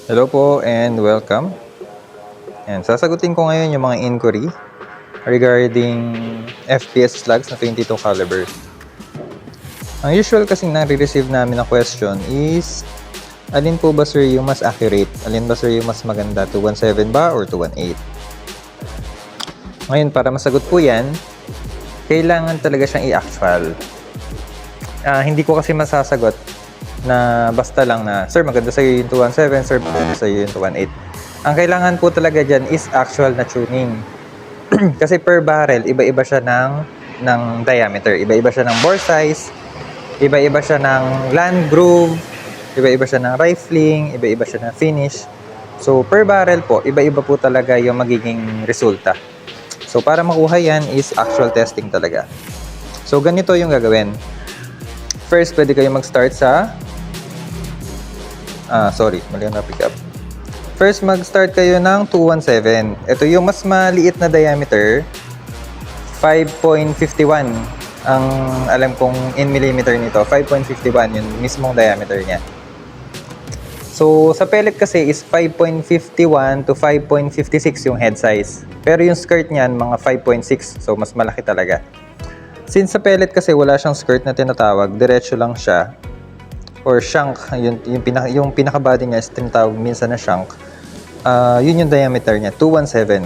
Hello po and welcome. And sasagutin ko ngayon yung mga inquiry regarding FPS slugs na 22 caliber. Ang usual kasing nare-receive namin na question is, alin po ba sir yung mas accurate? Alin ba sir yung mas maganda? 217 ba or 218? Ngayon, para masagot po yan, kailangan talaga siyang i-actual. Hindi ko kasi masasagot na basta lang na, sir, maganda sa'yo yung 217, sir, maganda sa'yo yung 218. Ang kailangan po talaga dyan is actual na tuning. Kasi per barrel, iba-iba siya ng diameter. Iba-iba siya ng bore size, iba-iba siya ng land groove, iba-iba siya ng rifling, iba-iba siya ng finish. So, per barrel po, iba-iba po talaga yung magiging resulta. So, para makuha yan is actual testing talaga. So, ganito yung gagawin. First, pwede kayo mag-start sa mali na pick up. First, mag-start kayo ng 217. Ito yung mas maliit na diameter, 5.51 ang alam kong in millimeter nito. 5.51 yung mismong diameter niya. So, sa pellet kasi is 5.51 to 5.56 yung head size. Pero yung skirt niyan, mga 5.6. So, mas malaki talaga. Since sa pellet kasi wala siyang skirt na tinatawag, diretso lang siya. Or shank, yung pinaka-body niya is tinatawag minsan na shank. Yun yung diameter niya, 217.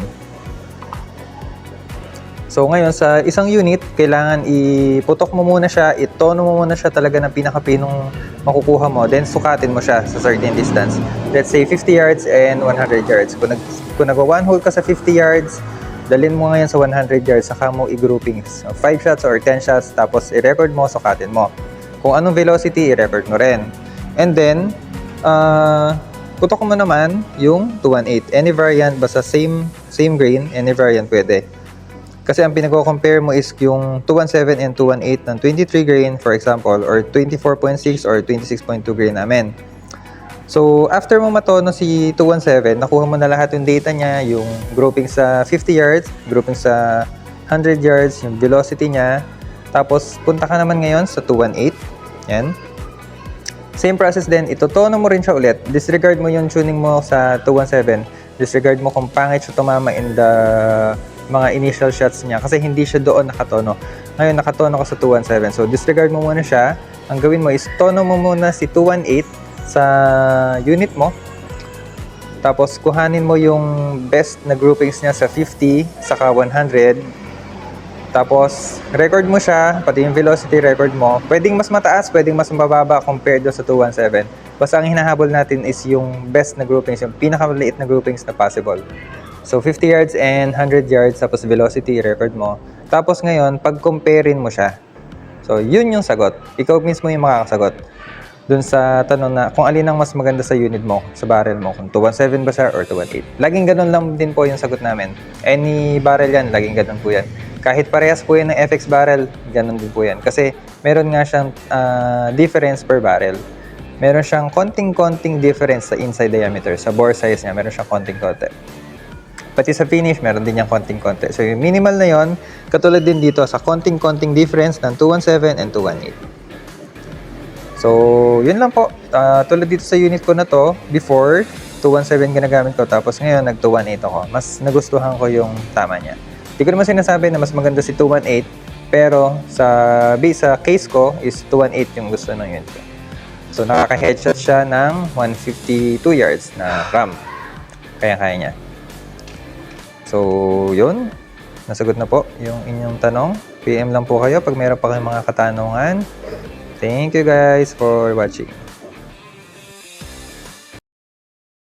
So ngayon, sa isang unit, kailangan iputok mo muna siya, itono mo muna siya talaga ng pinaka-pinong makukuha mo, then sukatin mo siya sa certain distance. Let's say 50 yards and 100 yards. Kung nagwa 1 hole ka sa 50 yards, dalhin mo ngayon sa 100 yards, saka mo i-grouping. So, 5 shots or 10 shots, tapos i-record mo, sukatin mo. Kung anong velocity, i-record mo rin. And then, putok mo naman yung 218. Any variant, basta same grain, any variant pwede. Kasi ang pinag-compare mo is yung 217 and 218 ng 23 grain, for example, or 24.6 or 26.2 grain namin. So, after mo matono si 217, nakuha mo na lahat yung data niya, yung grouping sa 50 yards, grouping sa 100 yards, yung velocity niya. Tapos, punta ka naman ngayon sa 218. Yan. Same process din. Itotono mo rin siya ulit. Disregard mo yung tuning mo sa 217. Disregard mo kung pangit siya tumama in the mga initial shots niya. Kasi hindi siya doon nakatono. Ngayon, nakatono ka sa 217. So, disregard mo muna siya. Ang gawin mo is, tono mo muna si 218 sa unit mo. Tapos, kuhanin mo yung best na groupings niya sa 50, saka 100. Tapos, record mo siya, pati yung velocity record mo. Pwedeng mas mataas, pwedeng mas mababa compared sa 217. Basta ang hinahabol natin is yung best na groupings, yung pinakamaliit na groupings na possible. So, 50 yards and 100 yards, tapos velocity record mo. Tapos ngayon, pag-comparein mo siya. So, yun yung sagot. Ikaw mismo yung makakasagot dun sa tanong na kung alin ang mas maganda sa unit mo, sa barrel mo, kung 217 ba siya or 218. Laging ganun lang din po yung sagot namin. Any barrel yan, laging ganun po yan. Kahit parehas po yan ng FX barrel, ganun din po yan. Kasi meron nga siyang difference per barrel. Meron siyang konting-konting difference sa inside diameter. Sa bore size niya, meron siyang konting-konti. Pati sa finish, meron din yung konting-konti. So yung minimal na yon, katulad din dito sa konting-konting difference ng 217 and 218. So, yun lang po. Tulad dito sa unit ko na to, before, 217 ginagamit ko. Tapos ngayon, nag-218 ako. Mas nagustuhan ko yung tama niya. Hindi ko naman sinasabi na mas maganda si 218. Pero, sa case ko, is 218 yung gusto ng unit ko. So, nakaka-headshot siya ng 152 yards na RAM. Kaya-kaya niya. So, yun. Nasagot na po yung inyong tanong. PM lang po kayo pag meron pa kayong mga katanungan. Thank you guys for watching.